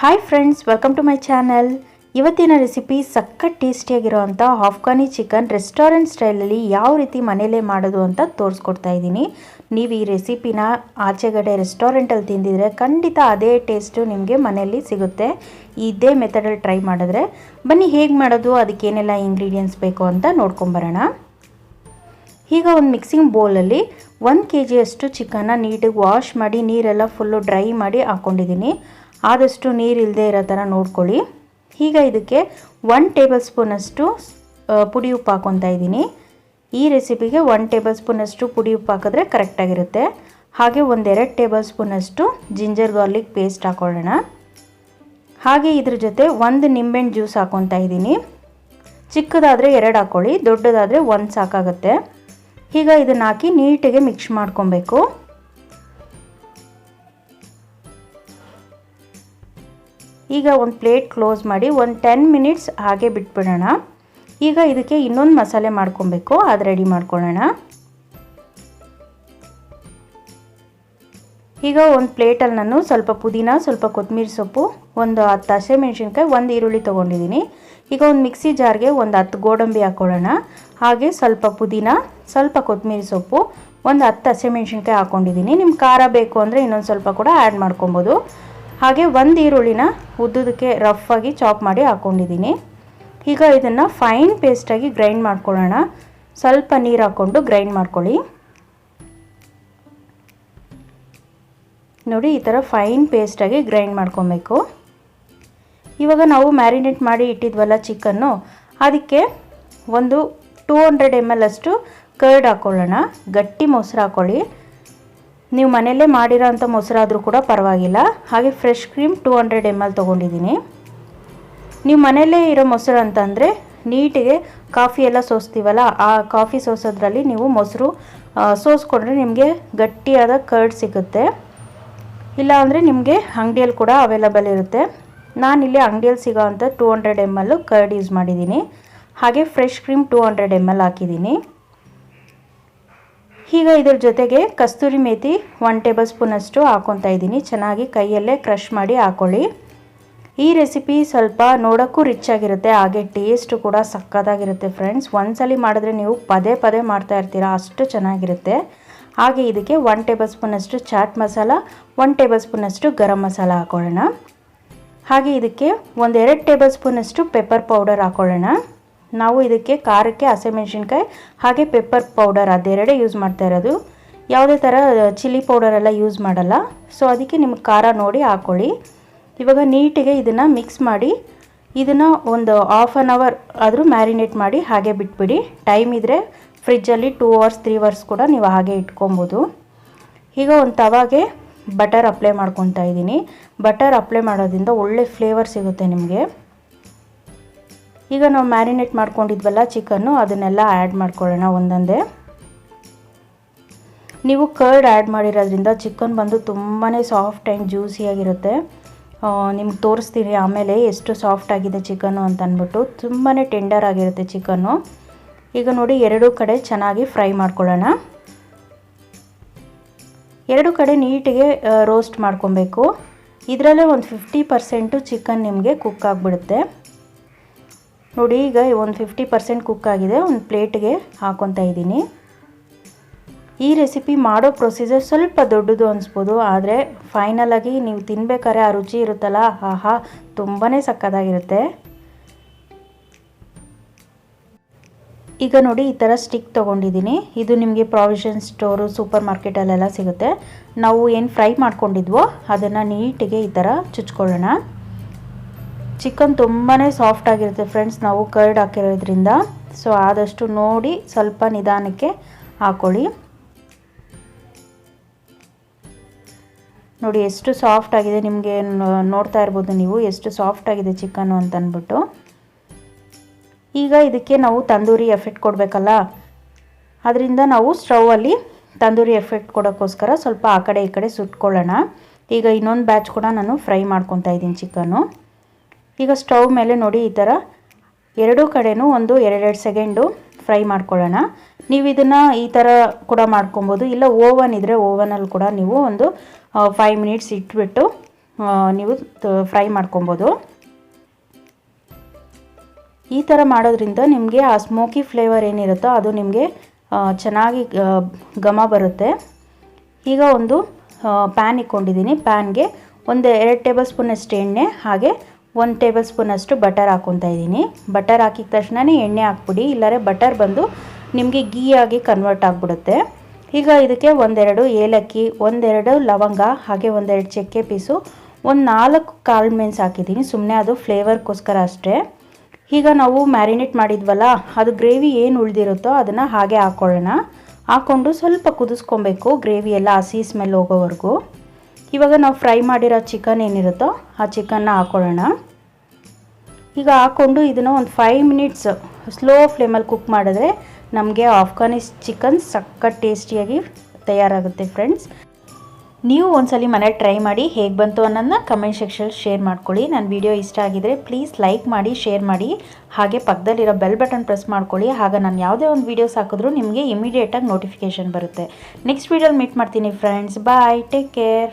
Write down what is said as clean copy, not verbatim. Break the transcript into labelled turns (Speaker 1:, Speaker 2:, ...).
Speaker 1: Hi friends, welcome to my channel. ಇವತ್ತಿನ recipe ಸಖತ್ ಟೇಸ್ಟಿಯಾಗಿರೋವಂಥ ಅಫ್ಘಾನಿ ಚಿಕನ್ ರೆಸ್ಟೋರೆಂಟ್ ಸ್ಟೈಲಲ್ಲಿ ಯಾವ ರೀತಿ ಮನೇಲೇ ಮಾಡೋದು ಅಂತ ತೋರಿಸ್ಕೊಡ್ತಾ ಇದ್ದೀನಿ. ನೀವು ಈ ರೆಸಿಪಿನ ಆಚೆಗಡೆ ರೆಸ್ಟೋರೆಂಟಲ್ಲಿ ತಿಂದಿದ್ರೆ ಖಂಡಿತ ಅದೇ ಟೇಸ್ಟು ನಿಮಗೆ ಮನೆಯಲ್ಲಿ ಸಿಗುತ್ತೆ. ಇದೇ ಮೆಥಡಲ್ಲಿ ಟ್ರೈ ಮಾಡಿದ್ರೆ ಬನ್ನಿ ಹೇಗೆ ಮಾಡೋದು, ಅದಕ್ಕೇನೆಲ್ಲ ಇಂಗ್ರೀಡಿಯೆಂಟ್ಸ್ ಬೇಕು ಅಂತ ನೋಡ್ಕೊಂಬರೋಣ. ಈಗ ಒಂದು ಮಿಕ್ಸಿಂಗ್ ಬೌಲಲ್ಲಿ 1 kg ಅಷ್ಟು ಚಿಕನ್ನ ನೀಟಾಗಿ ವಾಶ್ ಮಾಡಿ ನೀರೆಲ್ಲ ಫುಲ್ಲು ಡ್ರೈ ಮಾಡಿ ಹಾಕ್ಕೊಂಡಿದ್ದೀನಿ. ಆದಷ್ಟು ನೀರು ಇಲ್ಲದೆ ಇರೋ ಥರ ನೋಡ್ಕೊಳ್ಳಿ. ಈಗ ಇದಕ್ಕೆ 1 ಟೇಬಲ್ ಸ್ಪೂನಷ್ಟು ಪುಡಿ ಉಪ್ಪು ಹಾಕ್ಕೊತಾ ಇದ್ದೀನಿ. ಈ ರೆಸಿಪಿಗೆ 1 ಟೇಬಲ್ ಸ್ಪೂನಷ್ಟು ಪುಡಿ ಉಪ್ಪು ಹಾಕಿದ್ರೆ ಕರೆಕ್ಟಾಗಿರುತ್ತೆ. ಹಾಗೆ 1-2 ಟೇಬಲ್ ಸ್ಪೂನಷ್ಟು ಜಿಂಜರ್ ಗಾರ್ಲಿಕ್ ಪೇಸ್ಟ್ ಹಾಕ್ಕೊಳ್ಳೋಣ. ಹಾಗೆ ಇದ್ರ ಜೊತೆ 1 ನಿಂಬೆಹಣ್ಣು ಜ್ಯೂಸ್ ಹಾಕ್ಕೊತಾ ಇದ್ದೀನಿ. ಚಿಕ್ಕದಾದರೆ 2 ಹಾಕ್ಕೊಳ್ಳಿ, ದೊಡ್ಡದಾದರೆ 1 ಸಾಕಾಗುತ್ತೆ. ಈಗ ಇದನ್ನು ಹಾಕಿ ನೀಟಾಗಿ ಮಿಕ್ಸ್ ಮಾಡ್ಕೊಬೇಕು. ಈಗ ಒಂದು ಪ್ಲೇಟ್ ಕ್ಲೋಸ್ ಮಾಡಿ ಒಂದು 10 ಮಿನಿಟ್ಸ್ ಹಾಗೆ ಬಿಟ್ಬಿಡೋಣ. ಈಗ ಇದಕ್ಕೆ ಇನ್ನೊಂದು ಮಸಾಲೆ ಮಾಡ್ಕೊಬೇಕು, ಅದು ರೆಡಿ ಮಾಡ್ಕೊಳ್ಳೋಣ. ಈಗ ಒಂದು ಪ್ಲೇಟಲ್ಲಿ ನಾನು ಸ್ವಲ್ಪ ಪುದೀನ, ಸ್ವಲ್ಪ ಕೊತ್ತಂಬರಿ ಸೊಪ್ಪು, ಒಂದು 10 ಹಸಿಮೆಣಸಿನ್ಕಾಯಿ, 1 ಈರುಳ್ಳಿ ತೊಗೊಂಡಿದ್ದೀನಿ. ಈಗ ಒಂದು ಮಿಕ್ಸಿ ಜಾರ್ಗೆ ಒಂದು 10 ಗೋಡಂಬಿ ಹಾಕ್ಕೊಳ್ಳೋಣ. ಹಾಗೆ ಸ್ವಲ್ಪ ಪುದೀನ, ಸ್ವಲ್ಪ ಕೊತ್ತಂಬರಿ ಸೊಪ್ಪು, ಒಂದು 10 ಹಸಿಮೆಣಸಿನ್ಕಾಯಿ ಹಾಕ್ಕೊಂಡಿದ್ದೀನಿ. ನಿಮ್ಮ ಖಾರ ಬೇಕು ಅಂದರೆ ಇನ್ನೊಂದು ಸ್ವಲ್ಪ ಕೂಡ ಆ್ಯಡ್ ಮಾಡ್ಕೊಬೋದು. ಹಾಗೆ 1 ಈರುಳ್ಳಿನ ಉದ್ದುದಕ್ಕೆ ರಫಾಗಿ ಚಾಪ್ ಮಾಡಿ ಹಾಕ್ಕೊಂಡಿದ್ದೀನಿ. ಈಗ ಇದನ್ನು ಫೈನ್ ಪೇಸ್ಟಾಗಿ ಗ್ರೈಂಡ್ ಮಾಡ್ಕೊಳ್ಳೋಣ. ಸ್ವಲ್ಪ ನೀರು ಹಾಕ್ಕೊಂಡು ಗ್ರೈಂಡ್ ಮಾಡ್ಕೊಳ್ಳಿ. ನೋಡಿ, ಈ ಥರ ಫೈನ್ ಪೇಸ್ಟಾಗಿ ಗ್ರೈಂಡ್ ಮಾಡ್ಕೊಬೇಕು. ಇವಾಗ ನಾವು ಮ್ಯಾರಿನೇಟ್ ಮಾಡಿ ಇಟ್ಟಿದ್ವಲ್ಲ ಚಿಕನ್ನು, ಅದಕ್ಕೆ ಒಂದು 200 ml ಅಷ್ಟು ಕರ್ಡ್ ಹಾಕ್ಕೊಳ್ಳೋಣ. ಗಟ್ಟಿ ಮೊಸರು ಹಾಕ್ಕೊಳ್ಳಿ. ನೀವು ಮನೆಯಲ್ಲೇ ಮಾಡಿರೋ ಅಂಥ ಮೊಸರಾದರೂ ಕೂಡ ಪರವಾಗಿಲ್ಲ. ಹಾಗೆ ಫ್ರೆಶ್ ಕ್ರೀಮ್ 200 ml ತೊಗೊಂಡಿದ್ದೀನಿ. ನೀವು ಮನೆಯಲ್ಲೇ ಇರೋ ಮೊಸರು ಅಂತಂದರೆ ನೀಟಿಗೆ ಕಾಫಿ ಎಲ್ಲ ಸೋಸ್ತೀವಲ್ಲ, ಆ ಕಾಫಿ ಸೋಸೋದ್ರಲ್ಲಿ ನೀವು ಮೊಸರು ಸೋಸ್ಕೊಂಡ್ರೆ ನಿಮಗೆ ಗಟ್ಟಿಯಾದ ಕರ್ಡ್ ಸಿಗುತ್ತೆ. ಇಲ್ಲ ಅಂದರೆ ನಿಮಗೆ ಅಂಗಡಿಯಲ್ಲಿ ಕೂಡ ಅವೈಲಬಲ್ ಇರುತ್ತೆ. ನಾನಿಲ್ಲಿ ಅಂಗಡಿಯಲ್ಲಿ ಸಿಗೋ ಅಂಥ 200 ml ಕರ್ಡ್ ಯೂಸ್ ಮಾಡಿದ್ದೀನಿ. ಹಾಗೆ ಫ್ರೆಶ್ ಕ್ರೀಮ್ 200 ml ಹಾಕಿದ್ದೀನಿ. ಈಗ ಇದ್ರ ಜೊತೆಗೆ ಕಸ್ತೂರಿ ಮೇಥಿ 1 ಟೇಬಲ್ ಸ್ಪೂನಷ್ಟು ಹಾಕ್ಕೊತಾ ಇದ್ದೀನಿ. ಚೆನ್ನಾಗಿ ಕೈಯಲ್ಲೇ ಕ್ರಷ್ ಮಾಡಿ ಹಾಕ್ಕೊಳ್ಳಿ. ಈ ರೆಸಿಪಿ ಸ್ವಲ್ಪ ನೋಡೋಕ್ಕೂ ರಿಚ್ ಆಗಿರುತ್ತೆ, ಹಾಗೆ ಟೇಸ್ಟು ಕೂಡ ಸಕ್ಕತ್ತಾಗಿರುತ್ತೆ ಫ್ರೆಂಡ್ಸ್. ಒಂದ್ಸಲಿ ಮಾಡಿದ್ರೆ ನೀವು ಪದೇ ಪದೇ ಮಾಡ್ತಾ ಇರ್ತೀರಾ, ಅಷ್ಟು ಚೆನ್ನಾಗಿರುತ್ತೆ. ಹಾಗೆ ಇದಕ್ಕೆ 1 ಟೇಬಲ್ ಸ್ಪೂನಷ್ಟು ಚಾಟ್ ಮಸಾಲ, 1 ಟೇಬಲ್ ಸ್ಪೂನಷ್ಟು ಗರಂ ಮಸಾಲ ಹಾಕ್ಕೊಳ್ಳೋಣ. ಹಾಗೆ ಇದಕ್ಕೆ 1-2 ಟೇಬಲ್ ಸ್ಪೂನಷ್ಟು ಪೆಪ್ಪರ್ ಪೌಡರ್ ಹಾಕ್ಕೊಳ್ಳೋಣ. ನಾವು ಇದಕ್ಕೆ ಖಾರಕ್ಕೆ ಹಸಿಮೆಣಸಿನ್ಕಾಯಿ ಹಾಗೆ ಪೆಪ್ಪರ್ ಪೌಡರ್ ಅದೆರಡೇ ಯೂಸ್ ಮಾಡ್ತಾ ಇರೋದು. ಯಾವುದೇ ಥರ ಚಿಲ್ಲಿ ಪೌಡರೆಲ್ಲ ಯೂಸ್ ಮಾಡಲ್ಲ. ಸೊ ಅದಕ್ಕೆ ನಿಮ್ಗೆ ಖಾರ ನೋಡಿ ಹಾಕ್ಕೊಳ್ಳಿ. ಇವಾಗ ನೀಟಿಗೆ ಇದನ್ನು ಮಿಕ್ಸ್ ಮಾಡಿ ಇದನ್ನು ಒಂದು 1/2 hour ಆದರೂ ಮ್ಯಾರಿನೇಟ್ ಮಾಡಿ ಹಾಗೆ ಬಿಟ್ಬಿಡಿ. ಟೈಮ್ ಇದ್ದರೆ ಫ್ರಿಜ್ಜಲ್ಲಿ 2 hours 3 hours ಕೂಡ ನೀವು ಹಾಗೆ ಇಟ್ಕೊಬೋದು. ಈಗ ಒಂದು ತವಾಗೆ ಬಟರ್ ಅಪ್ಲೈ ಮಾಡ್ಕೊತಾ ಇದ್ದೀನಿ. ಬಟರ್ ಅಪ್ಲೈ ಮಾಡೋದ್ರಿಂದ ಒಳ್ಳೆ ಫ್ಲೇವರ್ ಸಿಗುತ್ತೆ ನಿಮಗೆ. ಈಗ ನಾವು ಮ್ಯಾರಿನೇಟ್ ಮಾಡ್ಕೊಂಡಿದ್ವಲ್ಲ ಚಿಕನ್ನು, ಅದನ್ನೆಲ್ಲ ಆ್ಯಡ್ ಮಾಡ್ಕೊಳ್ಳೋಣ ಒಂದೊಂದೇ. ನೀವು ಕರ್ಡ್ ಆ್ಯಡ್ ಮಾಡಿರೋದ್ರಿಂದ ಚಿಕನ್ ಬಂದು ತುಂಬಾ ಸಾಫ್ಟ್ ಆ್ಯಂಡ್ ಜ್ಯೂಸಿಯಾಗಿರುತ್ತೆ. ನಿಮ್ಗೆ ತೋರಿಸ್ತೀನಿ ಆಮೇಲೆ ಎಷ್ಟು ಸಾಫ್ಟ್ ಆಗಿದೆ ಚಿಕನ್ನು ಅಂತ ಅಂದ್ಬಿಟ್ಟು. ತುಂಬಾ ಟೆಂಡರ್ ಆಗಿರುತ್ತೆ ಚಿಕನ್ನು. ಈಗ ನೋಡಿ, 2 ಕಡೆ ಚೆನ್ನಾಗಿ ಫ್ರೈ ಮಾಡ್ಕೊಳ್ಳೋಣ. 2 ಕಡೆ ನೀಟಿಗೆ ರೋಸ್ಟ್ ಮಾಡ್ಕೊಬೇಕು. ಇದರಲ್ಲೇ ಒಂದು 50% ಚಿಕನ್ ನಿಮಗೆ ಕುಕ್ ಆಗಿಬಿಡುತ್ತೆ. ನೋಡಿ, ಈಗ ಒಂದು 50% ಕುಕ್ ಆಗಿದೆ. ಒಂದು ಪ್ಲೇಟ್ಗೆ ಹಾಕ್ಕೊತಾ ಇದ್ದೀನಿ. ಈ ರೆಸಿಪಿ ಮಾಡೋ ಪ್ರೊಸೀಜರ್ ಸ್ವಲ್ಪ ದೊಡ್ಡದು ಅನಿಸ್ಬೋದು, ಆದರೆ ಫೈನಲಾಗಿ ನೀವು ತಿನ್ಬೇಕಾದ್ರೆ ಆ ರುಚಿ ಇರುತ್ತಲ್ಲ, ಆಹಾ, ತುಂಬಾ ಸಕ್ಕತ್ತಾಗಿರುತ್ತೆ. ಈಗ ನೋಡಿ, ಈ ಥರ ಸ್ಟಿಕ್ ತೊಗೊಂಡಿದ್ದೀನಿ. ಇದು ನಿಮಗೆ ಪ್ರಾವಿಷನ್ ಸ್ಟೋರು, ಸೂಪರ್ ಮಾರ್ಕೆಟಲ್ಲೆಲ್ಲ ಸಿಗುತ್ತೆ. ನಾವು ಏನು ಫ್ರೈ ಮಾಡ್ಕೊಂಡಿದ್ವೋ ಅದನ್ನು ನೀಟಿಗೆ ಈ ಥರ ಚುಚ್ಕೊಳ್ಳೋಣ. ಚಿಕನ್ ತುಂಬಾ ಸಾಫ್ಟ್ ಆಗಿರುತ್ತೆ ಫ್ರೆಂಡ್ಸ್, ನಾವು ಕರ್ಡ್ ಹಾಕಿರೋದ್ರಿಂದ. ಸೊ ಆದಷ್ಟು ನೋಡಿ ಸ್ವಲ್ಪ ನಿಧಾನಕ್ಕೆ ಹಾಕ್ಕೊಳ್ಳಿ. ನೋಡಿ ಎಷ್ಟು ಸಾಫ್ಟ್ ಆಗಿದೆ, ನಿಮಗೆ ನೋಡ್ತಾ ಇರ್ಬೋದು ನೀವು ಎಷ್ಟು ಸಾಫ್ಟ್ ಆಗಿದೆ ಚಿಕನ್ನು ಅಂತ ಅಂದ್ಬಿಟ್ಟು. ಈಗ ಇದಕ್ಕೆ ನಾವು ತಂದೂರಿ ಎಫೆಕ್ಟ್ ಕೊಡಬೇಕಲ್ಲ, ಅದರಿಂದ ನಾವು ಸ್ಟೌವಲ್ಲಿ ತಂದೂರಿ ಎಫೆಕ್ಟ್ ಕೊಡೋಕ್ಕೋಸ್ಕರ ಸ್ವಲ್ಪ ಆ ಕಡೆ ಈ ಕಡೆ ಸುಟ್ಕೊಳ್ಳೋಣ. ಈಗ ಇನ್ನೊಂದು ಬ್ಯಾಚ್ ಕೂಡ ನಾನು ಫ್ರೈ ಮಾಡ್ಕೊತಾ ಇದ್ದೀನಿ ಚಿಕನ್ನು. ಈಗ ಸ್ಟವ್ ಮೇಲೆ ನೋಡಿ ಈ ಥರ 2 ಕಡೆನೂ ಒಂದು 2-2 ಸೆಕೆಂಡು ಫ್ರೈ ಮಾಡ್ಕೊಳ್ಳೋಣ. ನೀವು ಇದನ್ನು ಈ ಥರ ಕೂಡ ಮಾಡ್ಕೊಬೋದು, ಇಲ್ಲ ಓವನ್ ಇದ್ದರೆ ಓವನಲ್ಲಿ ಕೂಡ ನೀವು ಒಂದು 5 ಮಿನಿಟ್ಸ್ ಇಟ್ಬಿಟ್ಟು ನೀವು ಫ್ರೈ ಮಾಡ್ಕೊಬೋದು. ಈ ಥರ ಮಾಡೋದ್ರಿಂದ ನಿಮಗೆ ಆ ಸ್ಮೋಕಿ ಫ್ಲೇವರ್ ಏನಿರುತ್ತೋ ಅದು ನಿಮಗೆ ಚೆನ್ನಾಗಿ ಘಮ ಬರುತ್ತೆ. ಈಗ ಒಂದು ಪ್ಯಾನ್ ಇಟ್ಕೊಂಡಿದ್ದೀನಿ. ಪ್ಯಾನ್ಗೆ ಒಂದು 2 ಟೇಬಲ್ ಸ್ಪೂನಷ್ಟು ಎಣ್ಣೆ ಹಾಗೆ 1 ಟೇಬಲ್ ಸ್ಪೂನಷ್ಟು ಬಟರ್ ಹಾಕ್ಕೊತಾ ಇದ್ದೀನಿ. ಬಟರ್ ಹಾಕಿದ ತಕ್ಷಣವೇ ಎಣ್ಣೆ ಹಾಕ್ಬಿಡಿ, ಇಲ್ಲಾಂದರೆ ಬಟರ್ ಬಂದು ನಿಮಗೆ ಗೀ ಆಗಿ ಕನ್ವರ್ಟ್ ಆಗಿಬಿಡುತ್ತೆ. ಈಗ ಇದಕ್ಕೆ 1-2 ಏಲಕ್ಕಿ, 1-2 ಲವಂಗ ಹಾಗೆ 1-2 ಚಕ್ಕೆ ಪೀಸು, 1-4 ಕಾಳು ಮೆಣಸು ಹಾಕಿದ್ದೀನಿ. ಸುಮ್ಮನೆ ಅದು ಫ್ಲೇವರ್ಗೋಸ್ಕರ ಅಷ್ಟೇ. ಈಗ ನಾವು ಮ್ಯಾರಿನೇಟ್ ಮಾಡಿದ್ವಲ್ಲ, ಅದು ಗ್ರೇವಿ ಏನು ಉಳಿದಿರುತ್ತೋ ಅದನ್ನು ಹಾಗೆ ಹಾಕ್ಕೊಳ್ಳೋಣ. ಹಾಕ್ಕೊಂಡು ಸ್ವಲ್ಪ ಕುದಿಸ್ಕೊಬೇಕು, ಗ್ರೇವಿ ಎಲ್ಲ ಹಸಿ ಸ್ಮೆಲ್ ಹೋಗೋವರೆಗೂ. ಇವಾಗ ನಾವು ಫ್ರೈ ಮಾಡಿರೋ ಚಿಕನ್ ಏನಿರುತ್ತೋ ಆ ಚಿಕನ್ನ ಹಾಕ್ಕೊಳ್ಳೋಣ. ಈಗ ಹಾಕ್ಕೊಂಡು ಇದನ್ನು ಒಂದು 5 ಮಿನಿಟ್ಸ್ ಸ್ಲೋ ಫ್ಲೇಮಲ್ಲಿ ಕುಕ್ ಮಾಡಿದ್ರೆ ನಮಗೆ ಆಫ್ಘಾನಿ ಚಿಕನ್ ಸಖತ್ ಟೇಸ್ಟಿಯಾಗಿ ತಯಾರಾಗುತ್ತೆ ಫ್ರೆಂಡ್ಸ್. ನೀವು ಒಂದ್ಸಲಿ ಮನೇಲಿ ಟ್ರೈ ಮಾಡಿ ಹೇಗೆ ಬಂತು ಅನ್ನೋದನ್ನ ಕಮೆಂಟ್ ಸೆಕ್ಷನ್ ಶೇರ್ ಮಾಡ್ಕೊಳ್ಳಿ. ನನ್ನ ವಿಡಿಯೋ ಇಷ್ಟ ಆಗಿದ್ರೆ ಪ್ಲೀಸ್ ಲೈಕ್ ಮಾಡಿ, ಶೇರ್ ಮಾಡಿ, ಹಾಗೆ ಪಕ್ಕದಲ್ಲಿರೋ ಬೆಲ್ ಬಟನ್ ಪ್ರೆಸ್ ಮಾಡ್ಕೊಳ್ಳಿ. ಆಗ ನಾನು ಯಾವುದೇ ಒಂದು ವೀಡಿಯೋಸ್ ಹಾಕಿದ್ರೂ ನಿಮಗೆ ಇಮಿಡಿಯೇಟಾಗಿ ನೋಟಿಫಿಕೇಷನ್ ಬರುತ್ತೆ. ನೆಕ್ಸ್ಟ್ ವೀಡಿಯೋಲಿ ಮೀಟ್ ಮಾಡ್ತೀನಿ ಫ್ರೆಂಡ್ಸ್. ಬಾಯ್, ಟೇಕ್ ಕೇರ್.